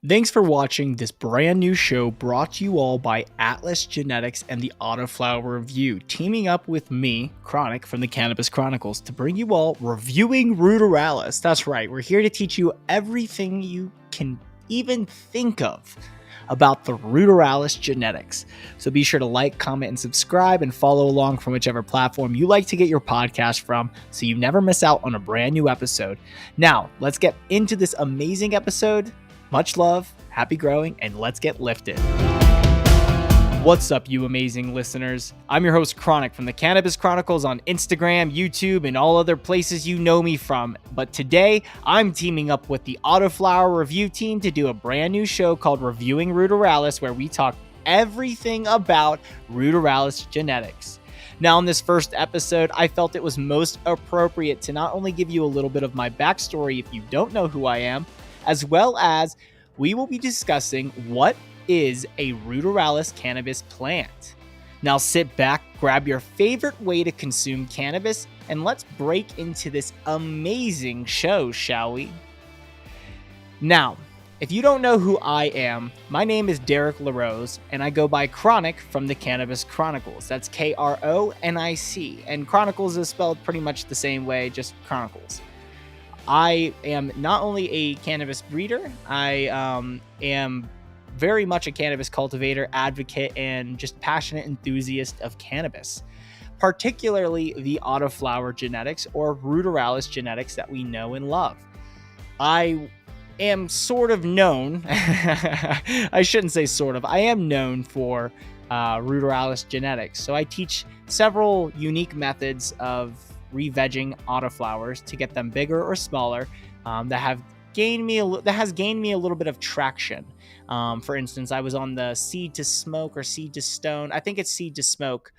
Thanks for watching this brand new show brought to you all by Atlas Genetics and the Autoflower Review, teaming up with me, Chronic, from the Cannabis Chronicles to bring you all reviewing Ruderalis. That's right, we're here to teach you everything you can even think of about the Ruderalis genetics. So be sure to like, comment, and subscribe and follow along from whichever platform you like to get your podcast from so you never miss out on a brand new episode. Now, let's get into this amazing episode. Much love, happy growing, and let's get lifted. What's up, you amazing listeners? I'm your host, Chronic, from the Cannabis Chronicles on Instagram, YouTube, and all other places you know me from. But today, I'm teaming up with the Autoflower Review team to do a brand new show called Reviewing Ruderalis, where we talk everything about Ruderalis genetics. Now, in this first episode, I felt it was most appropriate to not only give you a little bit of my backstory if you don't know who I am, as well as we will be discussing what is a Ruderalis cannabis plant. Now sit back, grab your favorite way to consume cannabis, and let's break into this amazing show, shall we? Now, if you don't know who I am, my name is Derek LaRose, and I go by Chronic from the Cannabis Chronicles. That's Kronic, and Chronicles is spelled pretty much the same way, just Chronicles. I am not only a cannabis breeder, I am very much a cannabis cultivator, advocate, and just passionate enthusiast of cannabis, particularly the Autoflower genetics or Ruderalis genetics that we know and love. I am sort of known, I shouldn't say sort of, I am known for Ruderalis genetics. So I teach several unique methods of re-vegging autoflowers to get them bigger or smaller that has gained me a little bit of traction. For instance, I was on the Seed to Smoke or Seed to Stone. I think it's Seed to Smoke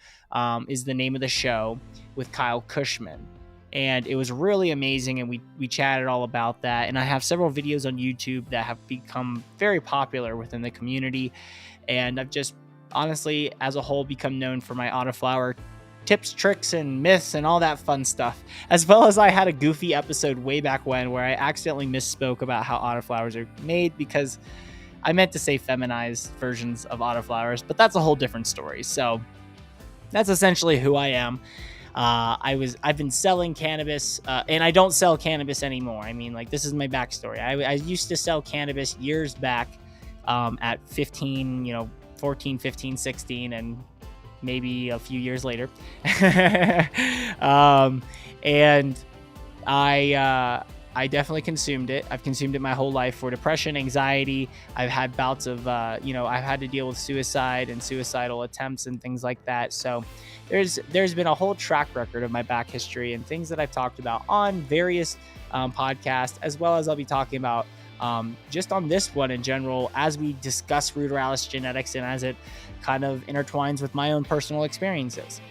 is the name of the show with Kyle Cushman. And it was really amazing, and we chatted all about that. And I have several videos on YouTube that have become very popular within the community. And I've just honestly, as a whole, become known for my autoflower tips, tricks, and myths, and all that fun stuff. As well as I had a goofy episode way back when where I accidentally misspoke about how autoflowers are made because I meant to say feminized versions of autoflowers, but that's a whole different story. So that's essentially who I am. I've been selling cannabis, and I don't sell cannabis anymore. I mean, like, this is my backstory. I used to sell cannabis years back at 15, 14, 15, 16, and maybe a few years later. And I definitely consumed it. I've consumed it my whole life for depression, anxiety. I've had bouts of, I've had to deal with suicide and suicidal attempts and things like that. So there's been a whole track record of my back history and things that I've talked about on various podcasts, as well as I'll be talking about just on this one in general as we discuss Ruderalis genetics and as it kind of intertwines with my own personal experiences.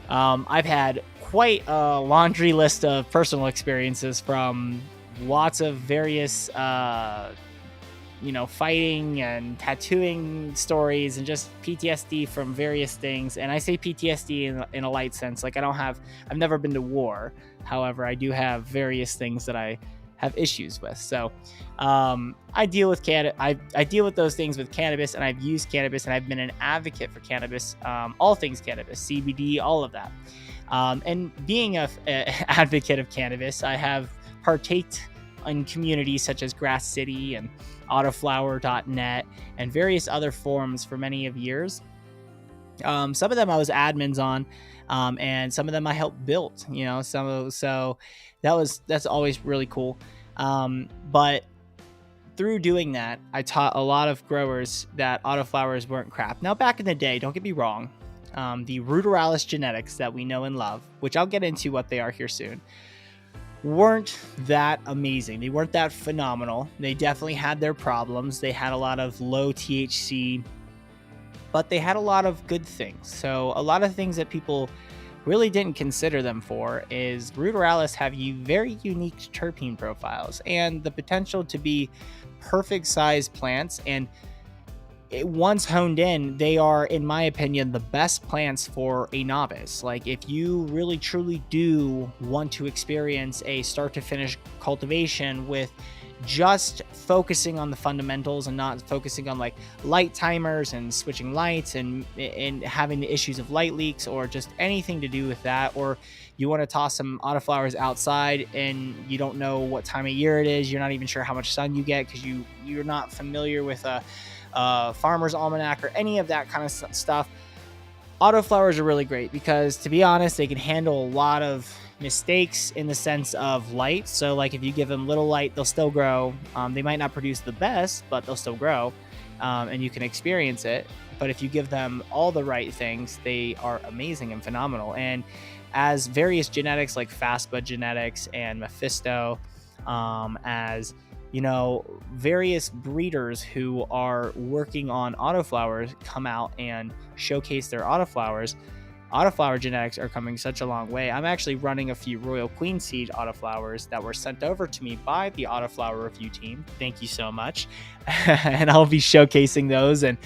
I've had quite a laundry list of personal experiences from lots of various, fighting and tattooing stories and just PTSD from various things. And I say PTSD in a light sense. Like I've never been to war. However, I do have various things that I have issues with. So I deal with I deal with those things with cannabis, and I've used cannabis, and I've been an advocate for cannabis, all things cannabis, CBD, all of that. And being a advocate of cannabis, I have partaked in communities such as Grass City and Autoflower.net and various other forums for many of years. Some of them I was admins on, and some of them I helped build, so that's always really cool. But through doing that, I taught a lot of growers that autoflowers weren't crap. Now, back in the day, don't get me wrong, the Ruderalis genetics that we know and love, which I'll get into what they are here soon, weren't that amazing. They weren't that phenomenal. They definitely had their problems. They had a lot of low THC, but they had a lot of good things. So a lot of things that people really didn't consider them for is Ruderalis have very unique terpene profiles and the potential to be perfect size plants. And once honed in, they are, in my opinion, the best plants for a novice. Like if you really truly do want to experience a start to finish cultivation with just focusing on the fundamentals and not focusing on like light timers and switching lights and having the issues of light leaks or just anything to do with that, or you want to toss some autoflowers outside and you don't know what time of year it is, you're not even sure how much sun you get because you're not familiar with a farmer's almanac or any of that kind of stuff, autoflowers are really great because, to be honest, they can handle a lot of mistakes in the sense of light. So like if you give them little light, they'll still grow. They might not produce the best, but they'll still grow, and you can experience it. But if you give them all the right things, they are amazing and phenomenal. And as various genetics like Fastbud genetics and Mephisto, as you know, various breeders who are working on autoflowers come out and showcase their autoflowers. Autoflower genetics are coming such a long way. I'm actually running a few Royal Queen Seed autoflowers that were sent over to me by the Autoflower review team. Thank you so much. And I'll be showcasing those, and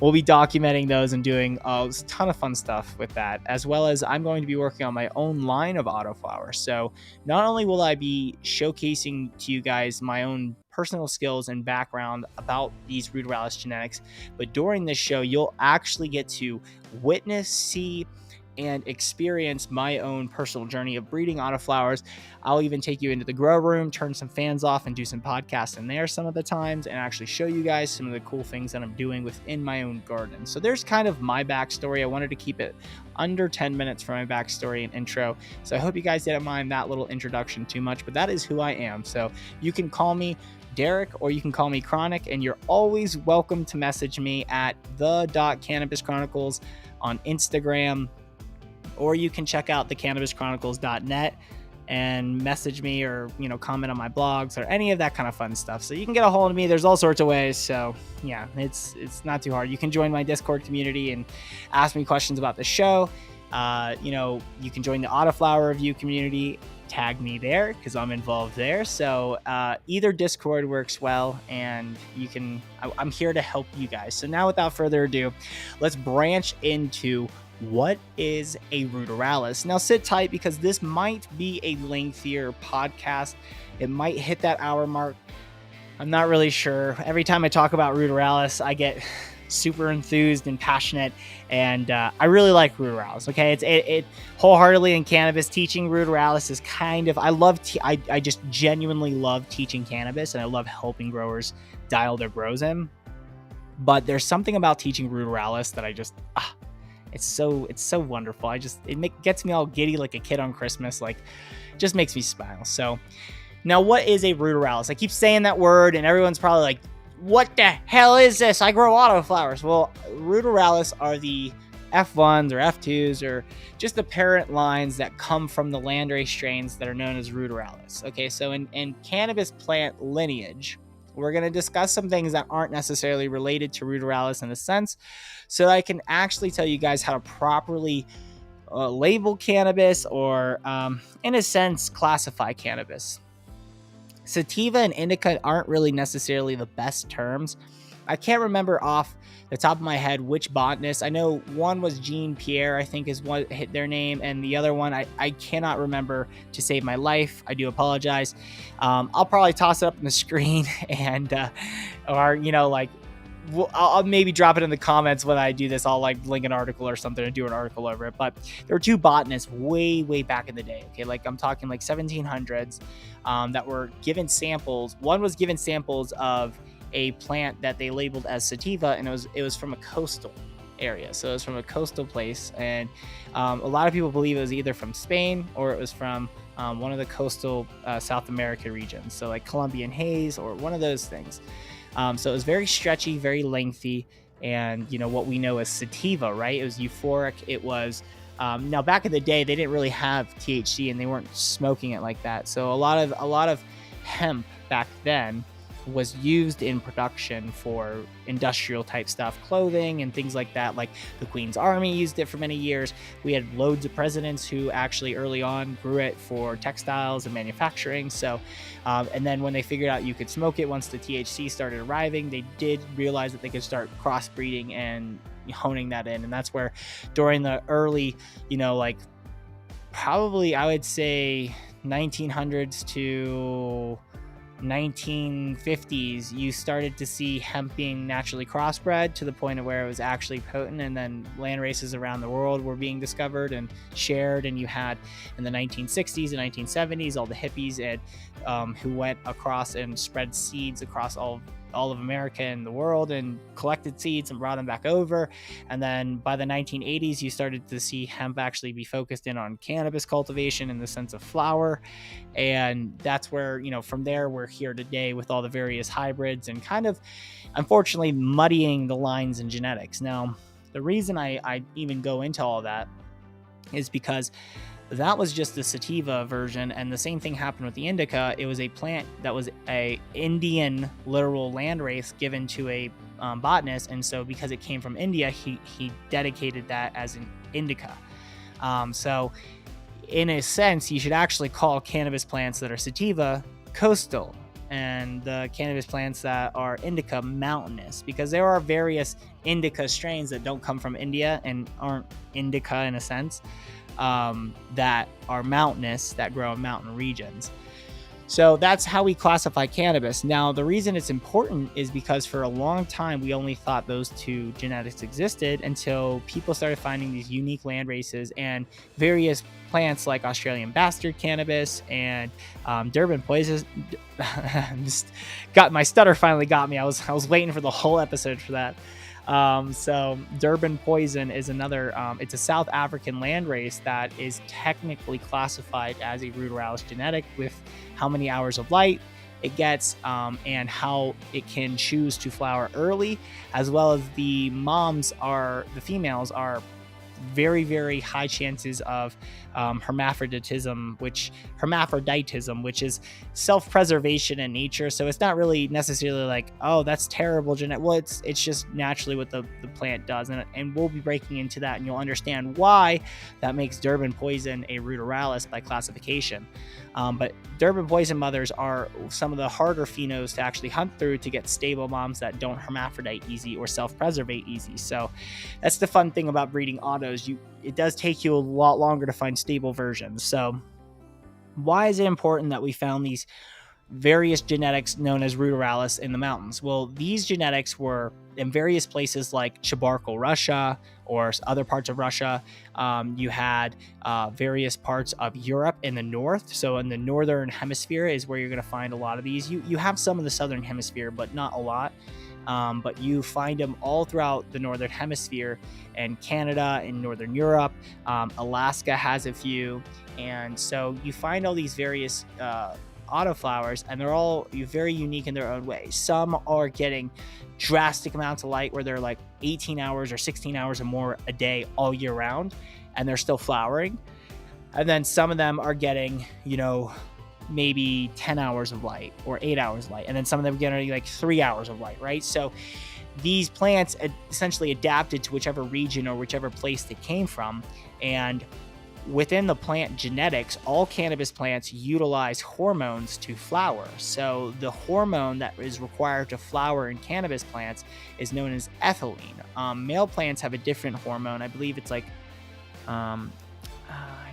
we'll be documenting those and doing a ton of fun stuff with that, as well as I'm going to be working on my own line of autoflowers. So not only will I be showcasing to you guys my own personal skills and background about these Ruderalis genetics, but during this show, you'll actually get to witness, see, and experience my own personal journey of breeding autoflowers. I'll even take you into the grow room, turn some fans off, and do some podcasts in there some of the times, and actually show you guys some of the cool things that I'm doing within my own garden. So there's kind of my backstory. I wanted to keep it under 10 minutes for my backstory and intro. So I hope you guys didn't mind that little introduction too much, but that is who I am. So you can call me Derek, or you can call me Chronic, and you're always welcome to message me at the.cannabischronicles on Instagram, or you can check out thecannabis.chronicles.net and message me, or, you know, comment on my blogs or any of that kind of fun stuff. So you can get a hold of me. There's all sorts of ways. So yeah, it's not too hard. You can join my Discord community and ask me questions about the show. You know, you can join the Autoflower review community. Tag me there because I'm involved there. So either Discord works well, and you can, I'm here to help you guys. So now, without further ado, let's branch into what is a Ruderalis. Now sit tight because this might be a lengthier podcast. It might hit that hour mark. I'm not really sure. Every time I talk about Ruderalis, I get super enthused and passionate, and I really like Ruderalis. Okay, it wholeheartedly in cannabis. Teaching Ruderalis is kind of, I just genuinely love teaching cannabis, and I love helping growers dial their grows in. But there's something about teaching Ruderalis that I just it's so wonderful. It gets me all giddy like a kid on Christmas. Like, just makes me smile. So now, what is a Ruderalis? I keep saying that word, and everyone's probably like, what the hell is this? I grow autoflowers. Well, Ruderalis are the F1s or F2s, or just the parent lines that come from the landrace strains that are known as Ruderalis. Okay, so in cannabis plant lineage, we're going to discuss some things that aren't necessarily related to Ruderalis in a sense, so I can actually tell you guys how to properly label cannabis, or in a sense, classify cannabis. Sativa and indica aren't really necessarily the best terms. I can't remember off the top of my head which botanist. I know one was Jean Pierre, I think is what hit their name, and the other one I cannot remember to save my life. I do apologize. I'll probably toss it up on the screen, and or, you know, like, I'll maybe drop it in the comments when I do this. I'll like link an article or something and do an article over it. But there were two botanists way back in the day. Okay, like I'm talking like 1700s, that were given samples. One was given samples of a plant that they labeled as sativa, and it was from a coastal area. So it was from a coastal place, and a lot of people believe it was either from Spain or it was from one of the coastal South America regions. So like Colombian haze or one of those things. So it was very stretchy, very lengthy, and, you know, what we know as sativa, right? It was euphoric. It was, now back in the day, they didn't really have THC, and they weren't smoking it like that. So a lot of hemp back then was used in production for industrial type stuff, clothing and things like that. Like the Queen's Army used it for many years. We had loads of presidents who actually early on grew it for textiles and manufacturing. So, and then when they figured out you could smoke it, once the THC started arriving, they did realize that they could start crossbreeding and honing that in. And that's where during the early, you know, like probably I would say 1900s to 1950s, you started to see hemp being naturally crossbred to the point of where it was actually potent, and then land races around the world were being discovered and shared. And you had in the 1960s and 1970s all the hippies and who went across and spread seeds across all of America and the world and collected seeds and brought them back over. And then by the 1980s, you started to see hemp actually be focused in on cannabis cultivation in the sense of flower. And that's where, from there, we're here today with all the various hybrids and kind of, unfortunately, muddying the lines in genetics. Now, the reason I even go into all that is because that was just the sativa version, and the same thing happened with the indica. It was a plant that was a Indian literal land race given to a botanist, and so because it came from India, he dedicated that as an indica. So in a sense, you should actually call cannabis plants that are sativa coastal, and the cannabis plants that are indica mountainous, because there are various indica strains that don't come from India and aren't indica in a sense, that are mountainous, that grow in mountain regions. So that's how we classify cannabis. Now, the reason it's important is because for a long time, we only thought those two genetics existed until people started finding these unique land races and various plants like Australian bastard cannabis and Durban poison. Just got my stutter finally got me. I was waiting for the whole episode for that. So Durban poison is another, it's a South African land race that is technically classified as a Ruderalis genetic with how many hours of light it gets, and how it can choose to flower early, as well as the females are very, very high chances of hermaphroditism, which is self-preservation in nature. So it's not really necessarily like, oh, that's terrible genetic. Well, it's just naturally what the plant does, and we'll be breaking into that, and you'll understand why that makes Durban poison a Ruderalis by classification. But Durban poison mothers are some of the harder phenos to actually hunt through to get stable moms that don't hermaphrodite easy or self-preservate easy. So that's the fun thing about breeding autos. It does take you a lot longer to find stable versions. So why is it important that we found these various genetics known as Ruderalis in the mountains? Well, these genetics were in various places like Chabarkal, Russia, or other parts of Russia. You had various parts of Europe in the north. So in the northern hemisphere is where you're going to find a lot of these. You have some in the southern hemisphere, but not a lot. But you find them all throughout the northern hemisphere, and Canada and northern Europe. Alaska has a few. And so you find all these various autoflowers, and they're all very unique in their own way. Some are getting drastic amounts of light where they're like 18 hours or 16 hours or more a day all year round, and they're still flowering. And then some of them are getting, maybe 10 hours of light or 8 hours of light. And then some of them getting like 3 hours of light, right? So these plants essentially adapted to whichever region or whichever place they came from. And within the plant genetics, all cannabis plants utilize hormones to flower. So the hormone that is required to flower in cannabis plants is known as ethylene. Male plants have a different hormone. I believe it's like, I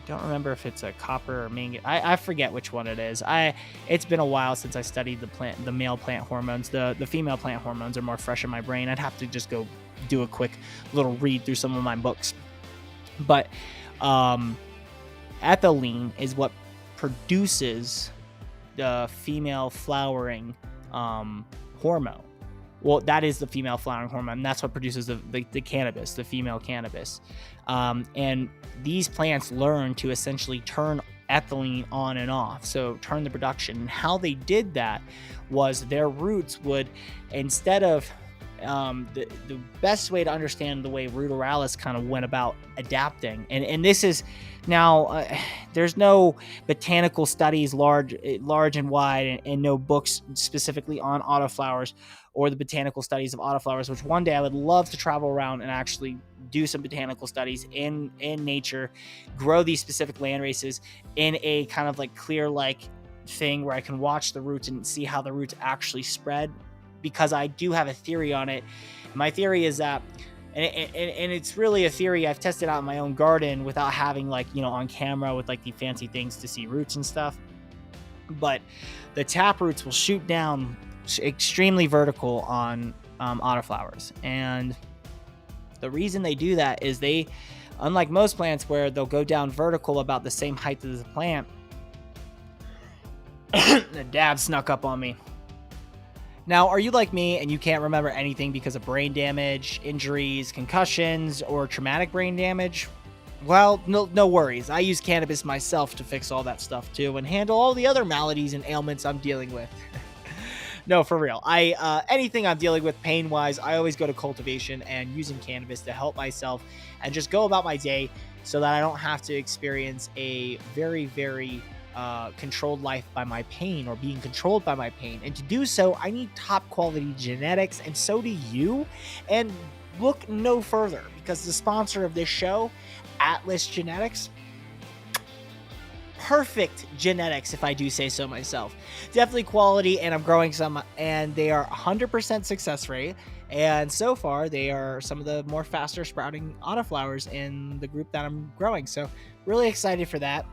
don't remember if it's a copper or manganese. I forget which one it is. It's been a while since I studied the male plant hormones. The female plant hormones are more fresh in my brain. I'd have to just go do a quick little read through some of my books. But ethylene is what produces the female flowering hormone. Well, that is the female flowering hormone. And that's what produces the cannabis, the female cannabis. And these plants learn to essentially turn ethylene on and off, so turn the production. And how they did that was their roots would, instead of the best way to understand the way Ruderalis kind of went about adapting, and this is now there's no botanical studies large and wide, and no books specifically on autoflowers or the botanical studies of autoflowers, which one day I would love to travel around and actually do some botanical studies in nature, grow these specific land races in a kind of like clear like thing where I can watch the roots and see how the roots actually spread, because I do have a theory on it. My theory is that, and it's really a theory I've tested out in my own garden without having on camera with like the fancy things to see roots and stuff. but the tap roots will shoot down extremely vertical on autoflowers. And the reason they do that is they, unlike most plants where they'll go down vertical about the same height as the plant, the dab snuck up on me. Now, are you like me and you can't remember anything because of brain damage, injuries, concussions, or traumatic brain damage? Well, no worries. I use cannabis myself to fix all that stuff too and handle all the other maladies and ailments I'm dealing with. No, for real. Anything I'm dealing with pain-wise, I always go to cultivation and using cannabis to help myself and just go about my day so that I don't have to experience a very, very controlled life by my pain or being controlled by my pain. And to do so, I need top quality genetics, and so do you. And look no further, because the sponsor of this show, Atlas Genetics, perfect genetics, if I do say so myself. Definitely quality, and I'm growing some, and they are 100% success rate. And so far, they are some of the more faster sprouting autoflowers in the group that I'm growing. So really excited for that.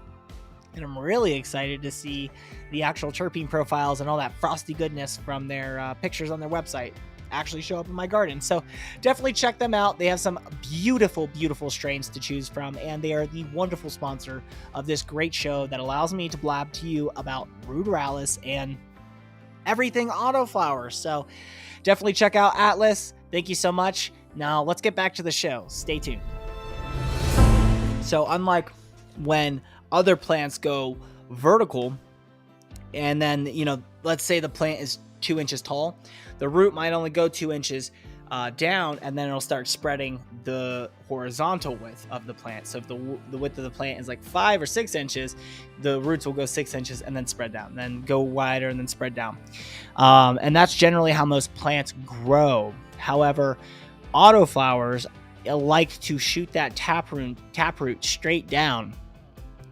And I'm really excited to see the actual terpene profiles and all that frosty goodness from their pictures on their website actually show up in my garden. So definitely check them out. They have some beautiful, beautiful strains to choose from, and they are the wonderful sponsor of this great show that allows me to blab to you about Ruderalis and everything autoflower. So definitely check out Atlas. Thank you so much. Now let's get back to the show. Stay tuned. So unlike when other plants go vertical, and then, let's say the plant is 2 inches tall, the root might only go 2 inches down, and then it'll start spreading the horizontal width of the plant. So if the width of the plant is like 5 or 6 inches, the roots will go 6 inches and then spread down, then go wider and then spread down. And that's generally how most plants grow. However, autoflowers like to shoot that taproot straight down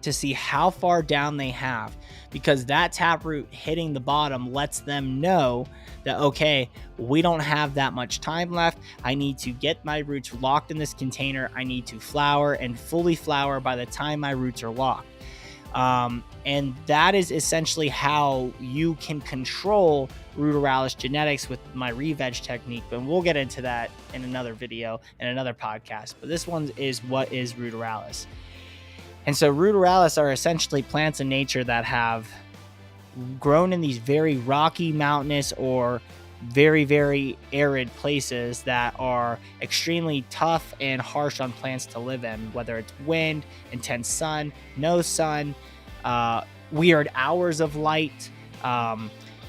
to see how far down they have, because that taproot hitting the bottom lets them know that, okay, we don't have that much time left. I need to get my roots locked in this container. I need to flower and fully flower by the time my roots are locked. And that is essentially how you can control Ruderalis genetics with my re-veg technique, but we'll get into that in another video and another podcast. But this one is what is Ruderalis. And so Ruderalis are essentially plants in nature that have grown in these very rocky, mountainous, or very, very arid places that are extremely tough and harsh on plants to live in, whether it's wind, intense sun, no sun, weird hours of light,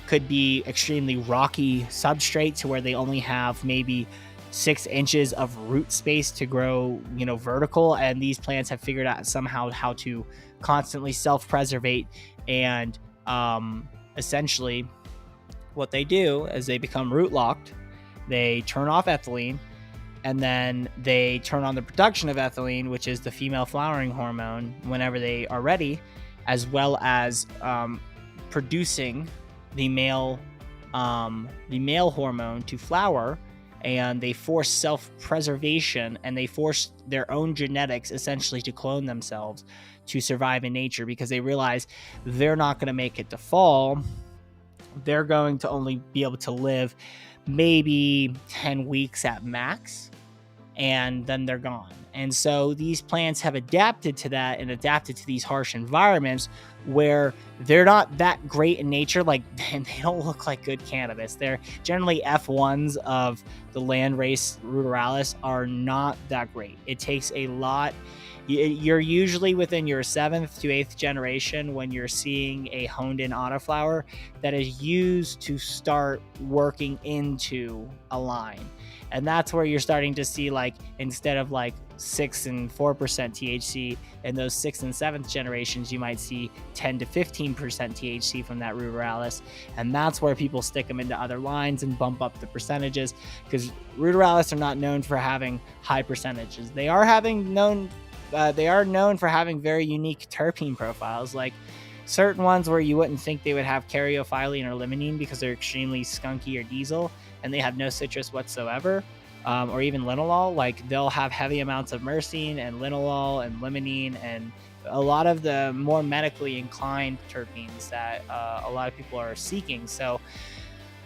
could be extremely rocky substrate to where they only have maybe 6 inches of root space to grow, vertical. And these plants have figured out somehow how to constantly self-preservate. And essentially what they do is they become root locked. They turn off ethylene, and then they turn on the production of ethylene, which is the female flowering hormone, whenever they are ready, as well as producing the male hormone to flower. And they force self-preservation, and they force their own genetics essentially to clone themselves to survive in nature, because they realize they're not going to make it to fall. They're going to only be able to live maybe 10 weeks at max, and then they're gone. And so these plants have adapted to that and adapted to these harsh environments where they're not that great in nature. Like, they don't look like good cannabis. They're generally F1s of the landrace Ruderalis are not that great. It takes a lot. You're usually within your 7th to 8th generation when you're seeing a honed in autoflower that is used to start working into a line. And that's where you're starting to see, like, instead of like 6 and 4% THC in those 6th and 7th generations, you might see 10 to 15% THC from that Ruderalis. And that's where people stick them into other lines and bump up the percentages, because Ruderalis are not known for having high percentages. They are known for having very unique terpene profiles, like certain ones where you wouldn't think they would have caryophyllene or limonene because they're extremely skunky or diesel and they have no citrus whatsoever. or even linalool, like they'll have heavy amounts of myrcene and linalool and limonene and a lot of the more medically inclined terpenes that a lot of people are seeking. So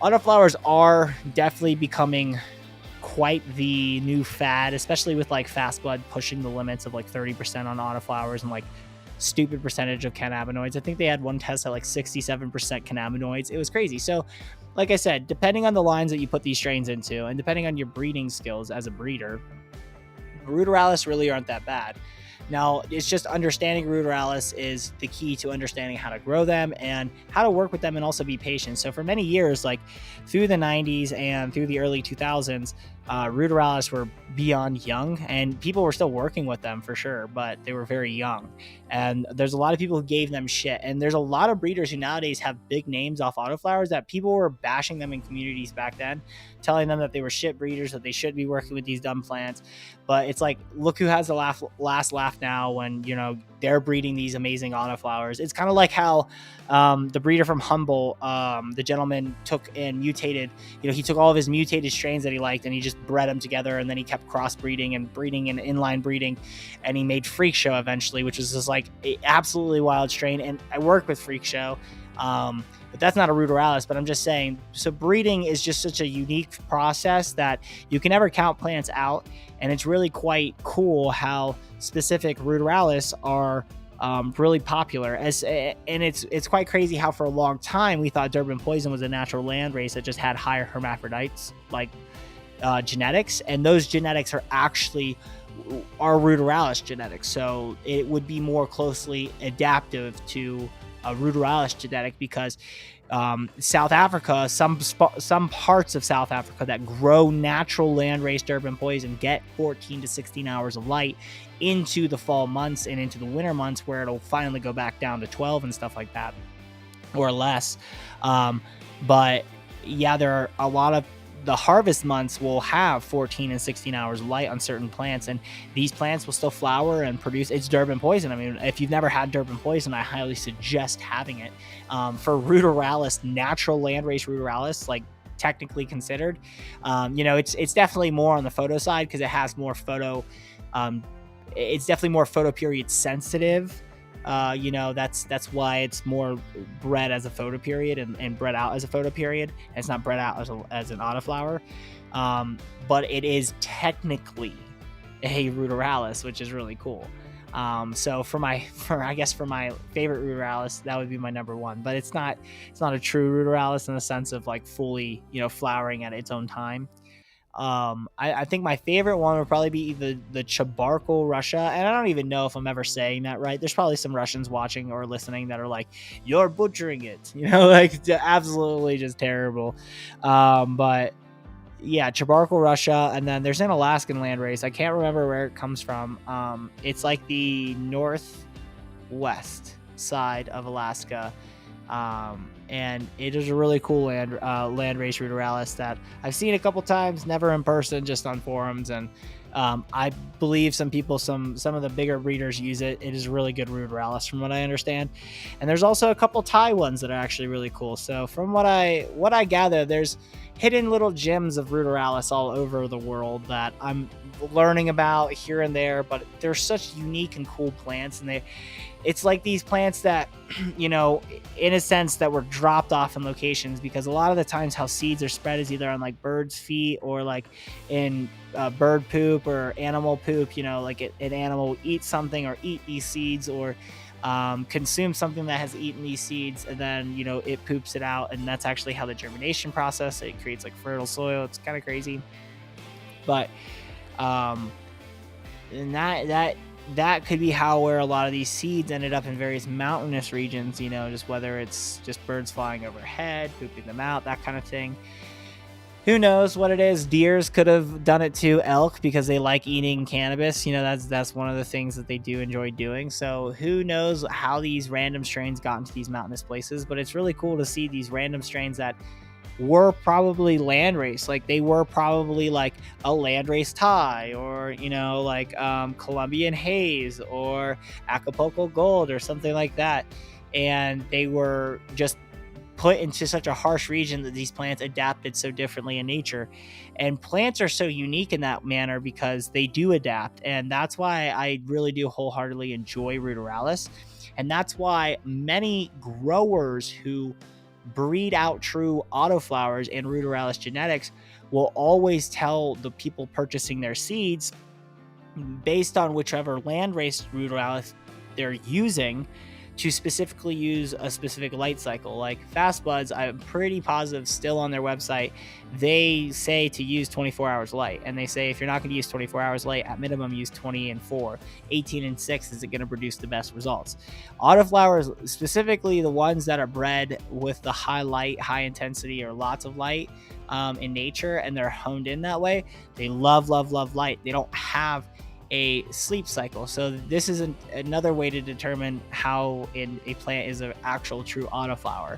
autoflowers are definitely becoming quite the new fad, especially with like Fast Blood pushing the limits of like 30% on autoflowers and like stupid percentage of cannabinoids. I think they had one test at like 67% cannabinoids. It was crazy. So, like I said, depending on the lines that you put these strains into and depending on your breeding skills as a breeder, Ruderalis really aren't that bad. Now, it's just understanding Ruderalis is the key to understanding how to grow them and how to work with them and also be patient. So for many years, like through the 90s and through the early 2000s, Ruderalis were beyond young and people were still working with them for sure, but they were very young. And there's a lot of people who gave them shit. And there's a lot of breeders who nowadays have big names off autoflowers that people were bashing them in communities back then, telling them that they were shit breeders, that they should be working with these dumb plants. But it's like, look who has the last laugh now when, you know, they're breeding these amazing autoflowers. It's kind of like how the breeder from Humboldt, the gentleman took and mutated, you know, he took all of his mutated strains that he liked and he just bred them together, and then he kept crossbreeding and breeding and inline breeding, and he made Freak Show eventually, which was just like an absolutely wild strain. And I work with Freak Show, but that's not a Ruderalis. But I'm just saying, so breeding is just such a unique process that you can never count plants out, and it's really quite cool how specific Ruderalis are really popular. And it's quite crazy how for a long time we thought Durban poison was a natural land race that just had higher hermaphrodites like genetics, and those genetics are actually Ruderalis genetics. So it would be more closely adaptive to a Ruderalis genetic because South Africa, some parts of South Africa that grow natural landrace Durban poison get 14 to 16 hours of light into the fall months and into the winter months, where it'll finally go back down to 12 and stuff like that, or less. But yeah, there are a lot of the harvest months will have 14 and 16 hours of light on certain plants, and these plants will still flower and produce. It's Durban poison. I mean, if you've never had Durban poison, I highly suggest having it. For Ruderalis, natural landrace Ruderalis, like technically considered, you know, it's definitely more on the photo side because it has more photo. It's definitely more photoperiod sensitive. You know, that's why it's more bred as a photoperiod and bred out as a photoperiod. And it's not bred out as an autoflower. But it is technically a Ruderalis, which is really cool. So for my favorite Ruderalis, that would be my number one. But it's not a true Ruderalis in the sense of like fully, you know, flowering at its own time. I think my favorite one would probably be the Chabarkal Russia, and I don't even know if I'm ever saying that right. There's probably some Russians watching or listening that are like, "You're butchering it," you know, like absolutely just terrible. But yeah, Chabarkal Russia, and then there's an Alaskan landrace. I can't remember where it comes from. It's like the northwest side of Alaska. And it is a really cool landrace Ruderalis that I've seen a couple times, never in person, just on forums. And I believe some of the bigger breeders use it. It is a really good Ruderalis from what I understand. And there's also a couple Thai ones that are actually really cool. So from what I gather, there's hidden little gems of Ruderalis all over the world that I'm learning about here and there, but they're such unique and cool plants, and it's like these plants that, you know, in a sense that were dropped off in locations, because a lot of the times how seeds are spread is either on like birds' feet or like in bird poop or animal poop, you know, like an animal will eat something or eat these seeds or consume something that has eaten these seeds, and then, you know, it poops it out, and that's actually how the germination process, it creates like fertile soil. It's kind of crazy. But and that could be where a lot of these seeds ended up in various mountainous regions, you know, just whether it's just birds flying overhead, pooping them out, that kind of thing. Who knows what it is? Deers could have done it to elk because they like eating cannabis. You know, that's one of the things that they do enjoy doing. So who knows how these random strains got into these mountainous places, but it's really cool to see these random strains that were probably landrace. Like they were probably like a landrace Thai, or, you know, like Colombian Haze or Acapulco Gold or something like that. And they were just put into such a harsh region that these plants adapted so differently in nature. And plants are so unique in that manner because they do adapt. And that's why I really do wholeheartedly enjoy Ruderalis. And that's why many growers who breed out true autoflowers and Ruderalis genetics will always tell the people purchasing their seeds, based on whichever land race Ruderalis they're using, to specifically use a specific light cycle. Like Fast Buds, I'm pretty positive still on their website, they say to use 24 hours light. And they say if you're not going to use 24 hours light, at minimum use 20 and 4. 18 and 6 is going to produce the best results. Autoflowers, specifically the ones that are bred with the high light, high intensity, or lots of light in nature, and they're honed in that way, they love light. They don't have a sleep cycle. So this is another way to determine how a plant is an actual true autoflower,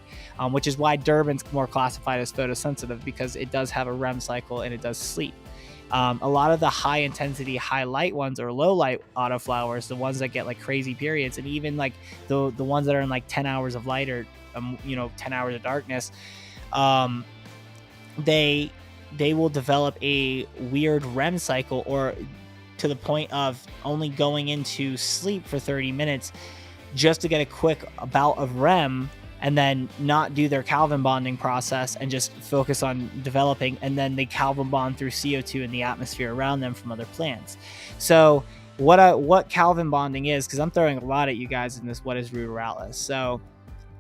which is why Durban's more classified as photosensitive, because it does have a REM cycle and it does sleep. A lot of the high intensity, high light ones, or low light autoflowers, the ones that get like crazy periods, and even like the ones that are in like 10 hours of light or 10 hours of darkness, they will develop a weird REM cycle, or to the point of only going into sleep for 30 minutes just to get a quick bout of REM, and then not do their Calvin bonding process and just focus on developing, and then they Calvin bond through CO2 in the atmosphere around them from other plants. So what Calvin bonding is, because I'm throwing a lot at you guys in this what is Ruderalis. So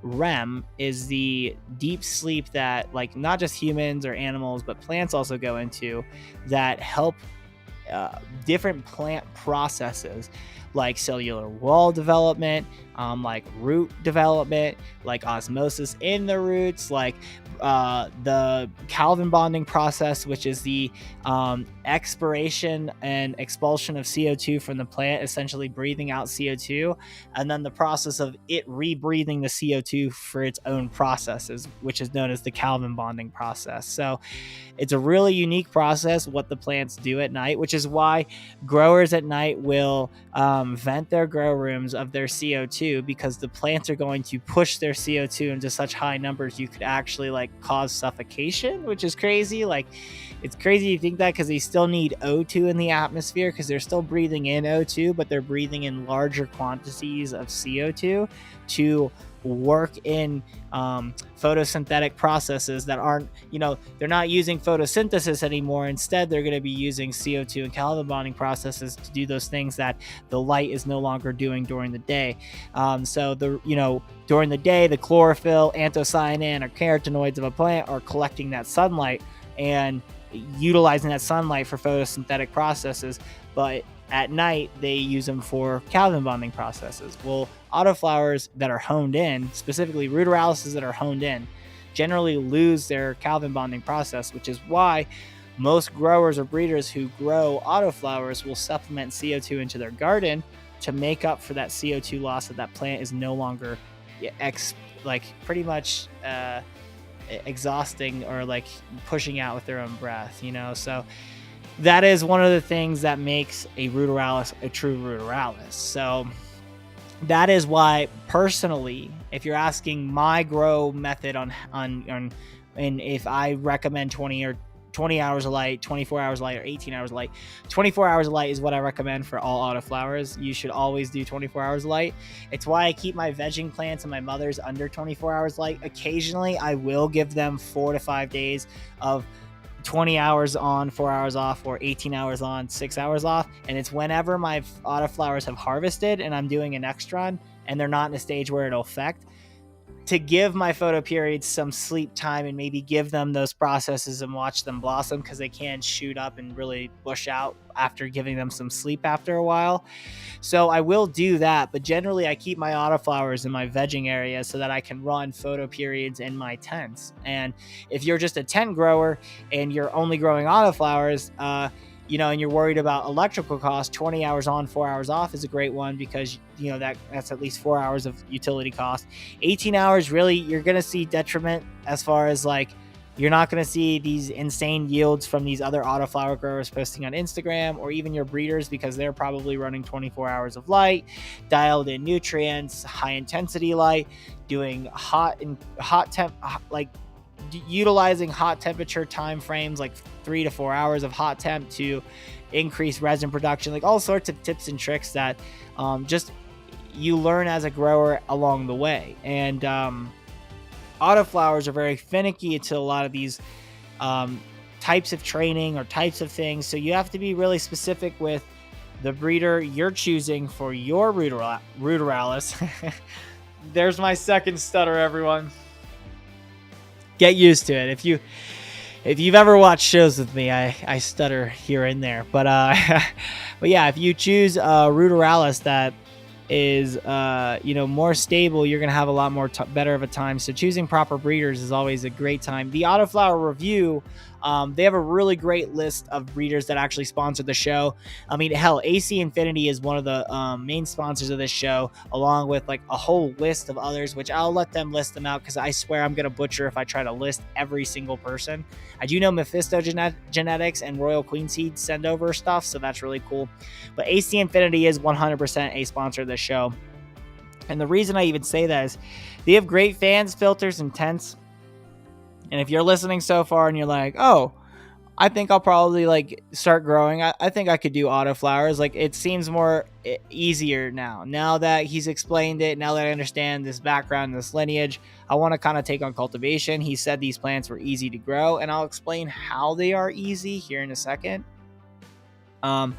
REM is the deep sleep that, like, not just humans or animals but plants also go into, that help different plant processes like cellular wall development, like root development, like osmosis in the roots, like the Calvin bonding process, which is the expiration and expulsion of CO2 from the plant, essentially breathing out CO2, and then the process of it rebreathing the CO2 for its own processes, which is known as the Calvin bonding process. So it's a really unique process what the plants do at night, which is why growers at night will vent their grow rooms of their CO2, because the plants are going to push their CO2 into such high numbers you could actually like cause suffocation, which is crazy. Like, it's crazy to think that, because they still need O2 in the atmosphere, because they're still breathing in O2, but they're breathing in larger quantities of CO2 to work in photosynthetic processes that aren't, they're not using photosynthesis anymore. Instead, they're going to be using CO2 and Calvin bonding processes to do those things that the light is no longer doing during the day. So during the day, the chlorophyll, anthocyanin, or carotenoids of a plant are collecting that sunlight and utilizing that sunlight for photosynthetic processes, but at night they use them for Calvin bonding processes. Well, autoflowers that are honed in, specifically Ruderalises that are honed in, generally lose their Calvin bonding process, which is why most growers or breeders who grow autoflowers will supplement CO2 into their garden to make up for that CO2 loss that plant is no longer pretty much exhausting or like pushing out with their own breath, So that is one of the things that makes a Ruderalis a true Ruderalis. So that is why, personally, if you're asking my grow method on and if I recommend 20 hours of light, 24 hours of light, or 18 hours of light, 24 hours of light is what I recommend for all autoflowers. You should always do 24 hours of light. It's why I keep my vegging plants and my mothers under 24 hours light. Occasionally, I will give them 4 to 5 days of 20 hours on, 4 hours off, or 18 hours on, 6 hours off. And it's whenever my autoflowers have harvested and I'm doing an extron and they're not in a stage where it'll affect, to give my photo periods some sleep time and maybe give them those processes and watch them blossom, because they can shoot up and really bush out after giving them some sleep after a while. So I will do that, but generally I keep my autoflowers in my vegging area so that I can run photo periods in my tents. And if you're just a tent grower and you're only growing autoflowers, and you're worried about electrical costs, 20 hours on, 4 hours off is a great one, because that's at least 4 hours of utility cost. 18 hours, really, you're going to see detriment as far as like You're not going to see these insane yields from these other autoflower growers posting on Instagram, or even your breeders, because they're probably running 24 hours of light, dialed in nutrients, high intensity light, doing utilizing hot temperature time frames, like 3 to 4 hours of hot temp to increase resin production, like all sorts of tips and tricks that just you learn as a grower along the way. And autoflowers are very finicky to a lot of these types of training or types of things. So you have to be really specific with the breeder you're choosing for your Ruderalis. There's my second stutter, everyone. Get used to it. If you've ever watched shows with me, I stutter here and there. But but yeah, if you choose Ruderalis that is more stable, you're gonna have a lot more better of a time. So choosing proper breeders is always a great time. The Autoflower review, they have a really great list of breeders that actually sponsor the show. I mean, hell, AC Infinity is one of the main sponsors of this show, along with like a whole list of others, which I'll let them list them out because I swear I'm gonna butcher if I try to list every single person. I do know Mephisto Genetics and Royal Queen Seed send over stuff, so that's really cool. But AC Infinity is 100% a sponsor of this show. And the reason I even say that is they have great fans, filters, and tents. And if you're listening so far and you're like, oh, I think I'll probably like start growing, I think I could do autoflowers. Like, it seems more easier now that he's explained it, now that I understand this background, this lineage, I want to kind of take on cultivation. He said these plants were easy to grow, and I'll explain how they are easy here in a second. And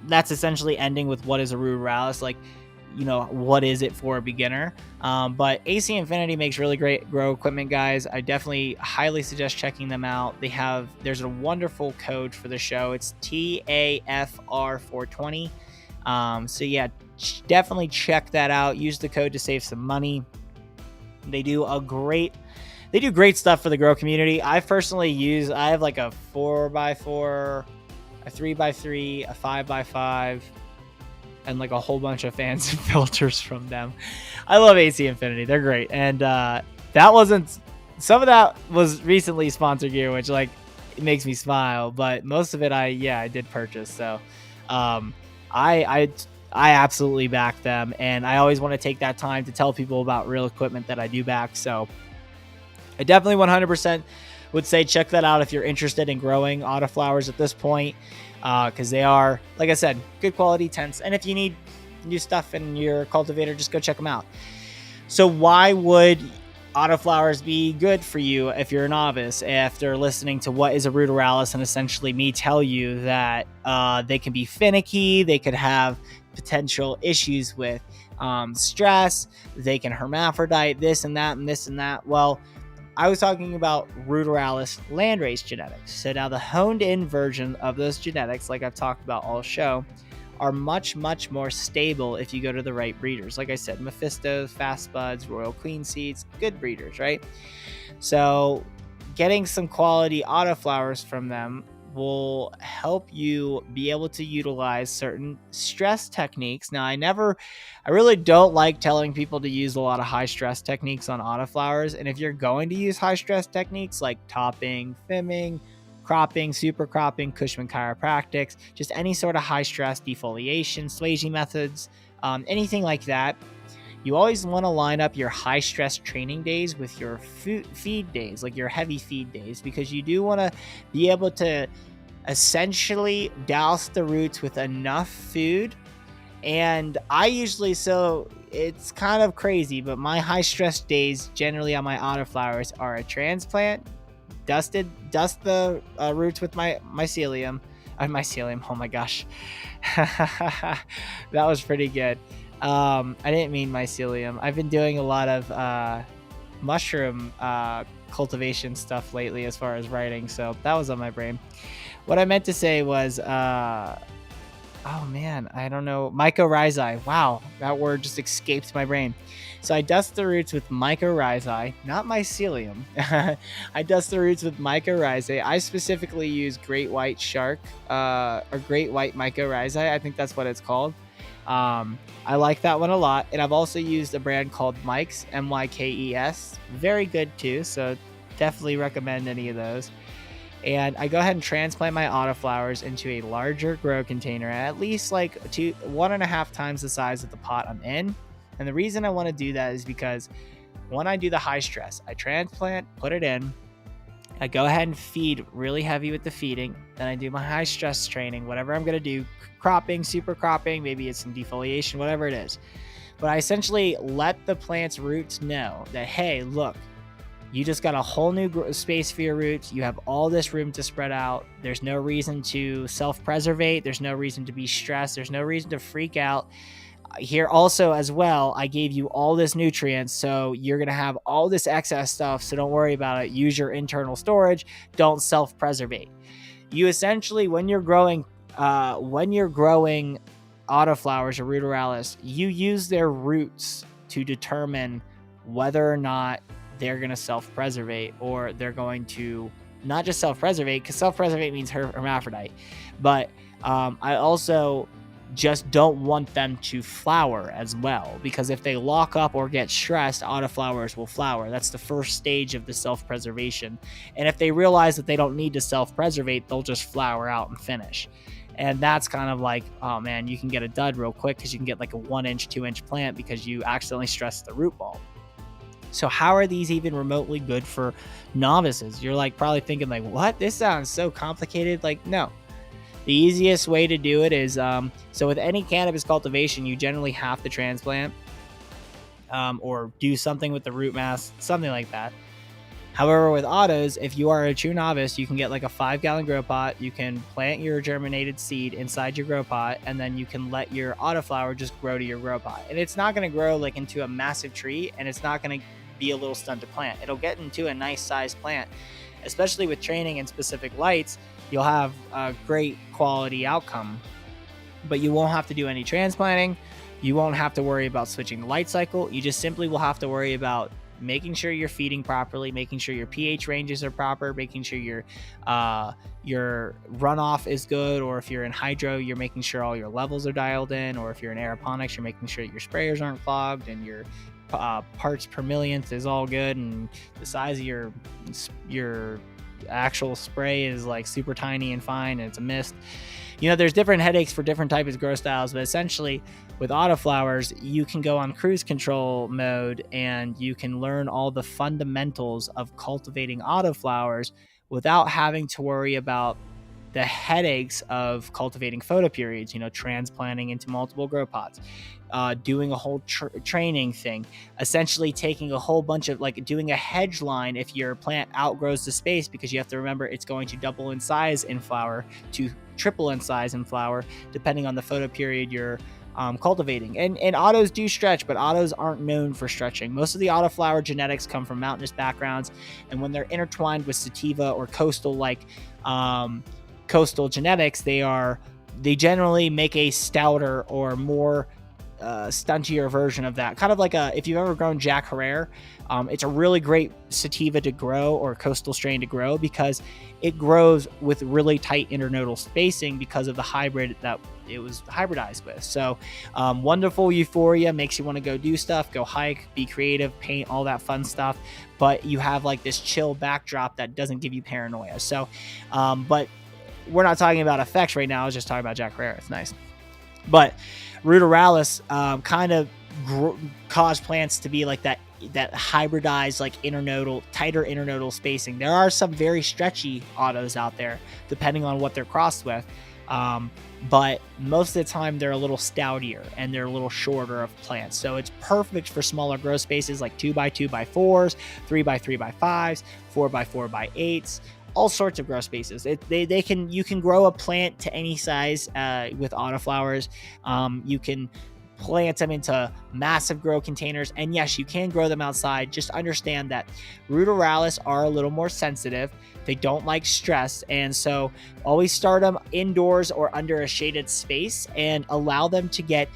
that's essentially ending with what is a Ruderalis, like, what is it for a beginner? But AC Infinity makes really great grow equipment, guys. I definitely highly suggest checking them out. There's a wonderful code for the show. It's TAFR 420. So yeah, definitely check that out. Use the code to save some money. They do great stuff for the grow community. I have like a 4x4, a 3x3, a 5x5, and like a whole bunch of fans and filters from them. I love AC Infinity. They're great. And some of that was recently sponsored gear, which like it makes me smile, but most of it I did purchase. So I absolutely back them, and I always want to take that time to tell people about real equipment that I do back. So I definitely 100% would say check that out if you're interested in growing autoflowers at this point, because they are, like I said, good quality tents. And if you need new stuff in your cultivator, just go check them out. So why would autoflowers be good for you if you're a novice? After listening to what is a Ruderalis and essentially me tell you that they can be finicky, they could have potential issues with stress, they can hermaphrodite, this and that and this and that. Well, I was talking about Ruderalis landrace genetics. So now the honed in version of those genetics, like I've talked about all show, are much, much more stable if you go to the right breeders. Like I said, Mephisto, Fast Buds, Royal Queen Seeds, good breeders, right? So getting some quality autoflowers from them will help you be able to utilize certain stress techniques. Now, I really don't like telling people to use a lot of high stress techniques on autoflowers. And if you're going to use high stress techniques like topping, fimming, cropping, super cropping, Cushman chiropractics, just any sort of high stress defoliation, Swayze methods, anything like that, you always want to line up your high stress training days with your feed days, like your heavy feed days, because you do want to be able to essentially douse the roots with enough food. And so it's kind of crazy, but my high stress days generally on my autoflowers are a transplant, dust the roots with my mycelium. Oh my gosh. That was pretty good. I didn't mean mycelium. I've been doing a lot of mushroom cultivation stuff lately as far as writing, so that was on my brain. What I meant to say was, oh man, I don't know, mycorrhizae. Wow, that word just escaped my brain. So I dust the roots with mycorrhizae, not mycelium. I dust the roots with mycorrhizae. I specifically use great white shark or great white mycorrhizae. I think that's what it's called. I like that one a lot. And I've also used a brand called Mike's, Mykes. Very good too. So definitely recommend any of those. And I go ahead and transplant my autoflowers into a larger grow container, at least like 1.5 times the size of the pot I'm in. And the reason I want to do that is because when I do the high stress, I transplant, put it in, I go ahead and feed really heavy with the feeding. Then I do my high stress training, whatever I'm going to do, cropping, super cropping, maybe it's some defoliation, whatever it is. But I essentially let the plant's roots know that, hey, look, you just got a whole new space for your roots. You have all this room to spread out. There's no reason to self-preservate. There's no reason to be stressed. There's no reason to freak out. Here also as well, I gave you all this nutrients, so you're going to have all this excess stuff, so don't worry about it. Use your internal storage. Don't self-preservate. You essentially, when you're growing autoflowers or Ruderalis, you use their roots to determine whether or not they're going to self-preservate, or they're going to not just self-preservate, because self-preservate means hermaphrodite, but I also just don't want them to flower as well, because if they lock up or get stressed, autoflowers will flower. That's the first stage of the self-preservation. And if they realize that they don't need to self-preservate, they'll just flower out and finish. And that's kind of like, oh man, you can get a dud real quick because you can get like a 1-inch, 2-inch plant because you accidentally stressed the root ball. So how are these even remotely good for novices? You're like probably thinking like, what? This sounds so complicated. Like, no. The easiest way to do it is, so with any cannabis cultivation, you generally have to transplant or do something with the root mass, something like that. However, with autos, if you are a true novice, you can get like a 5-gallon grow pot. You can plant your germinated seed inside your grow pot, and then you can let your autoflower just grow to your grow pot. And it's not going to grow like into a massive tree, and it's not going to be a little stunted plant. It'll get into a nice sized plant. Especially with training and specific lights, you'll have a great quality outcome. But you won't have to do any transplanting. You won't have to worry about switching the light cycle. You just simply will have to worry about making sure you're feeding properly, making sure your pH ranges are proper, making sure your runoff is good, or if you're in hydro, you're making sure all your levels are dialed in, or if you're in aeroponics, you're making sure your sprayers aren't clogged and your parts per millionth is all good, and the size of your actual spray is like super tiny and fine and it's a mist. You know, there's different headaches for different types of grow styles, but essentially with autoflowers, you can go on cruise control mode and you can learn all the fundamentals of cultivating autoflowers without having to worry about the headaches of cultivating photoperiods, you know, transplanting into multiple grow pots, doing a whole training thing, essentially taking a whole bunch of like doing a hedge line if your plant outgrows the space, because you have to remember it's going to double in size in flower to triple in size in flower, depending on the photoperiod you're cultivating. And autos do stretch, but autos aren't known for stretching. Most of the autoflower genetics come from mountainous backgrounds, and when they're intertwined with sativa or coastal like coastal genetics, they generally make a stouter or more stuntier version of that. Kind of like if you've ever grown Jack Herrera, it's a really great sativa to grow or coastal strain to grow because it grows with really tight internodal spacing because of the hybrid that it was hybridized with. So wonderful euphoria, makes you want to go do stuff, go hike, be creative, paint, all that fun stuff. But you have like this chill backdrop that doesn't give you paranoia. So, but we're not talking about effects right now. I was just talking about Jack Herrera. It's nice. But Ruderalis kind of cause plants to be like that hybridized, like tighter internodal spacing. There are some very stretchy autos out there, depending on what they're crossed with. But most of the time they're a little stoutier and they're a little shorter of plants. So it's perfect for smaller grow spaces like 2x2x4s, 3x3x5s, 4x4x8s. All sorts of grow spaces. You can grow a plant to any size with autoflowers. You can plant them into massive grow containers, and yes, you can grow them outside. Just understand that Ruderalis are a little more sensitive. They don't like stress, and so always start them indoors or under a shaded space and allow them to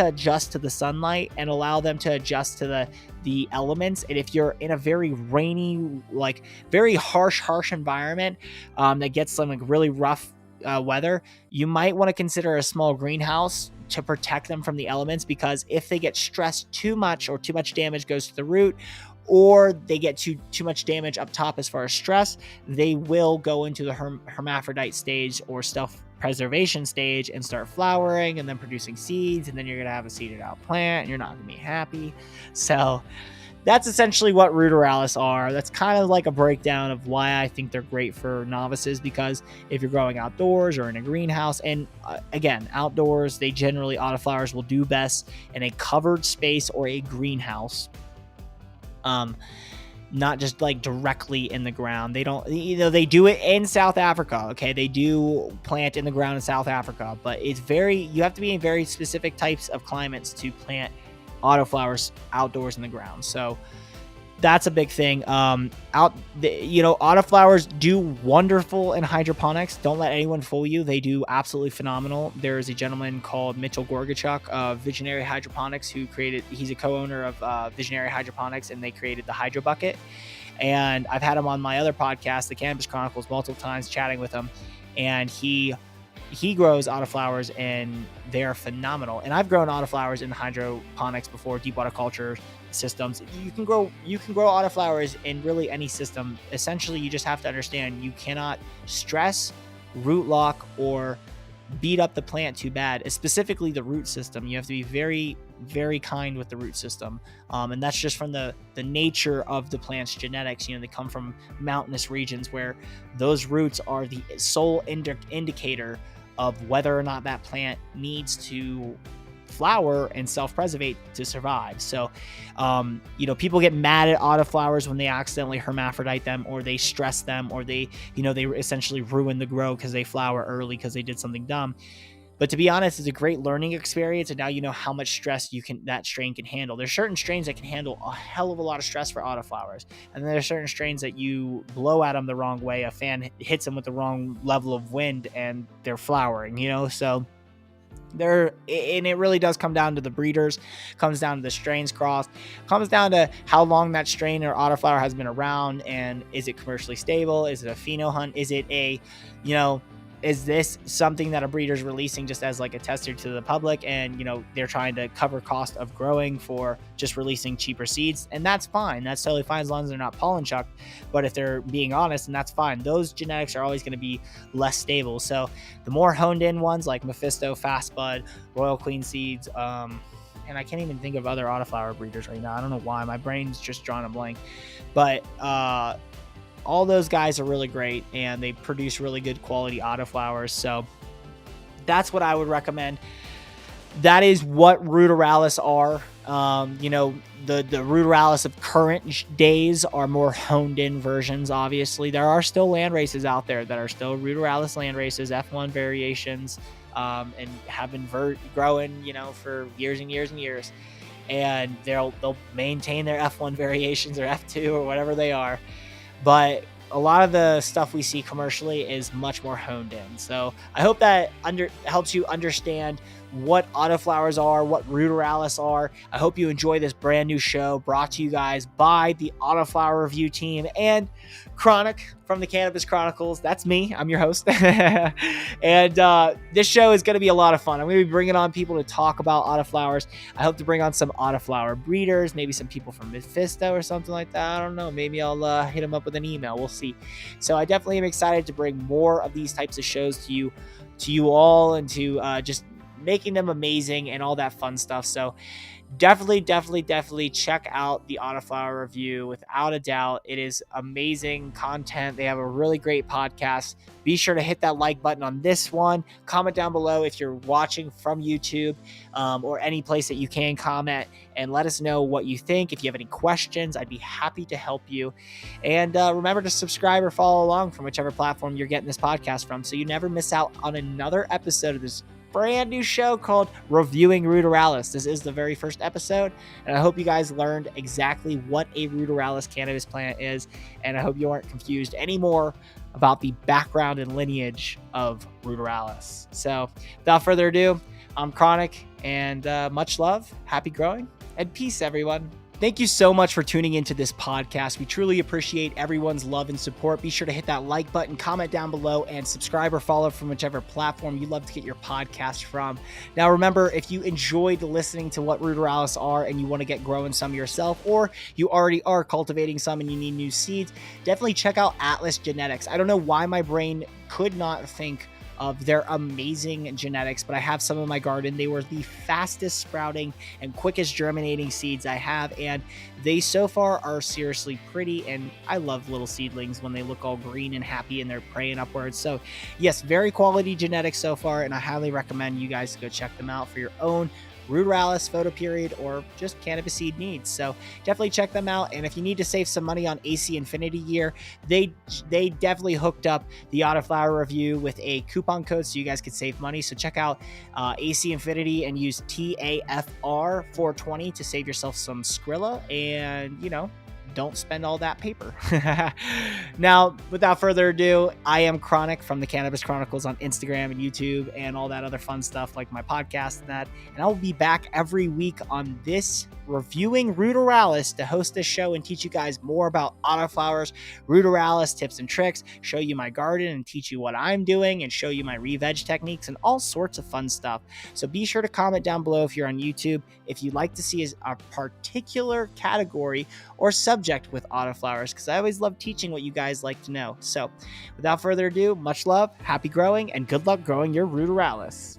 adjust to the sunlight and allow them to adjust to the elements. And if you're in a very rainy, like very harsh environment that gets some like really rough weather, you might want to consider a small greenhouse to protect them from the elements, because if they get stressed too much or too much damage goes to the root, or they get too much damage up top as far as stress, they will go into the hermaphrodite stage or self-preservation stage and start flowering and then producing seeds, and then you're going to have a seeded out plant and you're not going to be happy. So that's essentially what Ruderalis are. That's kind of like a breakdown of why I think they're great for novices, because if you're growing outdoors or in a greenhouse, and again, outdoors, they generally, autoflowers will do best in a covered space or a greenhouse. Not just like directly in the ground. They don't, they do it in South Africa. Okay. They do plant in the ground in South Africa, but it's you have to be in very specific types of climates to plant autoflowers outdoors in the ground. So that's a big thing. Autoflowers do wonderful in hydroponics. Don't let anyone fool you. They do absolutely phenomenal. There's a gentleman called Mitchell Gorgachuk of Visionary Hydroponics he's a co-owner of Visionary Hydroponics, and they created the Hydro Bucket. And I've had him on my other podcast, the Cannabis Chronicles, multiple times chatting with him. And he grows autoflowers and they're phenomenal. And I've grown autoflowers in hydroponics before, deep water culture systems. You can grow autoflowers in really any system. Essentially, you just have to understand you cannot stress, root lock, or beat up the plant too bad. Specifically the root system. You have to be very, very kind with the root system. And that's just from the nature of the plant's genetics. They come from mountainous regions where those roots are the sole indicator of whether or not that plant needs to flower and self-preservate to survive. So, people get mad at autoflowers when they accidentally hermaphrodite them, or they stress them, or they essentially ruin the grow because they flower early because they did something dumb. But to be honest, it's a great learning experience, and now you know how much stress that strain can handle. There's certain strains that can handle a hell of a lot of stress for autoflowers, and then there's certain strains that you blow at them the wrong way, a fan hits them with the wrong level of wind, and they're flowering. So it really does come down to the breeders, comes down to the strains crossed, comes down to how long that strain or autoflower has been around, and is it commercially stable? Is it a pheno hunt? Is it is this something that a breeder's releasing just as like a tester to the public, and they're trying to cover cost of growing for just releasing cheaper seeds? And that's fine. That's totally fine as long as they're not pollen chucked. But if they're being honest, and that's fine, those genetics are always going to be less stable. So the more honed in ones like Mephisto, Fast Bud, Royal Queen Seeds, and I can't even think of other autoflower breeders right now. I don't know why, my brain's just drawn a blank. But all those guys are really great, and they produce really good quality autoflowers. So that's what I would recommend. That is what Ruderalis are. The Ruderalis of current days are more honed in versions. Obviously, there are still land races out there that are still Ruderalis land races, F1 variations, and have been growing, for years and years and years. And they'll maintain their F1 variations or F2 or whatever they are. But a lot of the stuff we see commercially is much more honed in. So I hope that helps you understand what autoflowers are, what Ruderalis are. I hope you enjoy this brand new show brought to you guys by the Autoflower Review team and Chronic from the Cannabis Chronicles. That's me. I'm your host. And this show is going to be a lot of fun. I'm going to be bringing on people to talk about autoflowers. I hope to bring on some autoflower breeders, maybe some people from Mephisto or something like that. I don't know. Maybe I'll hit them up with an email. We'll see. So I definitely am excited to bring more of these types of shows to you all, and to just making them amazing and all that fun stuff. So definitely check out the Autoflower Review. Without a doubt, it is amazing content. They have a really great podcast. Be sure to hit that like button on this one. Comment down below if you're watching from YouTube, or any place that you can comment, and let us know what you think. If you have any questions, I'd be happy to help you. And remember to subscribe or follow along from whichever platform you're getting this podcast from, so you never miss out on another episode of this brand new show called Reviewing Ruderalis. This is the very first episode, and I hope you guys learned exactly what a Ruderalis cannabis plant is, and I hope you aren't confused anymore about the background and lineage of Ruderalis. So without further ado, I'm Chronic, and much love, happy growing, and peace, everyone. Thank you so much for tuning into this podcast. We truly appreciate everyone's love and support. Be sure to hit that like button, comment down below, and subscribe or follow from whichever platform you love to get your podcast from. Now, remember, if you enjoyed listening to what Ruderalis are and you want to get growing some yourself, or you already are cultivating some and you need new seeds, definitely check out Atlas Genetics. I don't know why my brain could not think of their amazing genetics, but I have some in my garden. They were the fastest sprouting and quickest germinating seeds I have, and they so far are seriously pretty, and I love little seedlings when they look all green and happy and they're praying upwards. So yes, very quality genetics so far, and I highly recommend you guys go check them out for your own Ruderalis photo period or just cannabis seed needs. So definitely check them out. And if you need to save some money on AC Infinity gear, they definitely hooked up the Autoflower review with a coupon code so you guys could save money. So check out AC Infinity and use TAFR 420 to save yourself some Skrilla, and don't spend all that paper. Now, without further ado, I am Chronic from the Cannabis Chronicles on Instagram and YouTube and all that other fun stuff like my podcast and that. And I will be back every week on this reviewing Ruderalis to host this show and teach you guys more about autoflowers, Ruderalis tips and tricks, show you my garden and teach you what I'm doing and show you my re-veg techniques and all sorts of fun stuff. So be sure to comment down below if you're on YouTube if you'd like to see a particular category or subject with autoflowers, because I always love teaching what you guys like to know. So without further ado, much love, happy growing, and good luck growing your Ruderalis.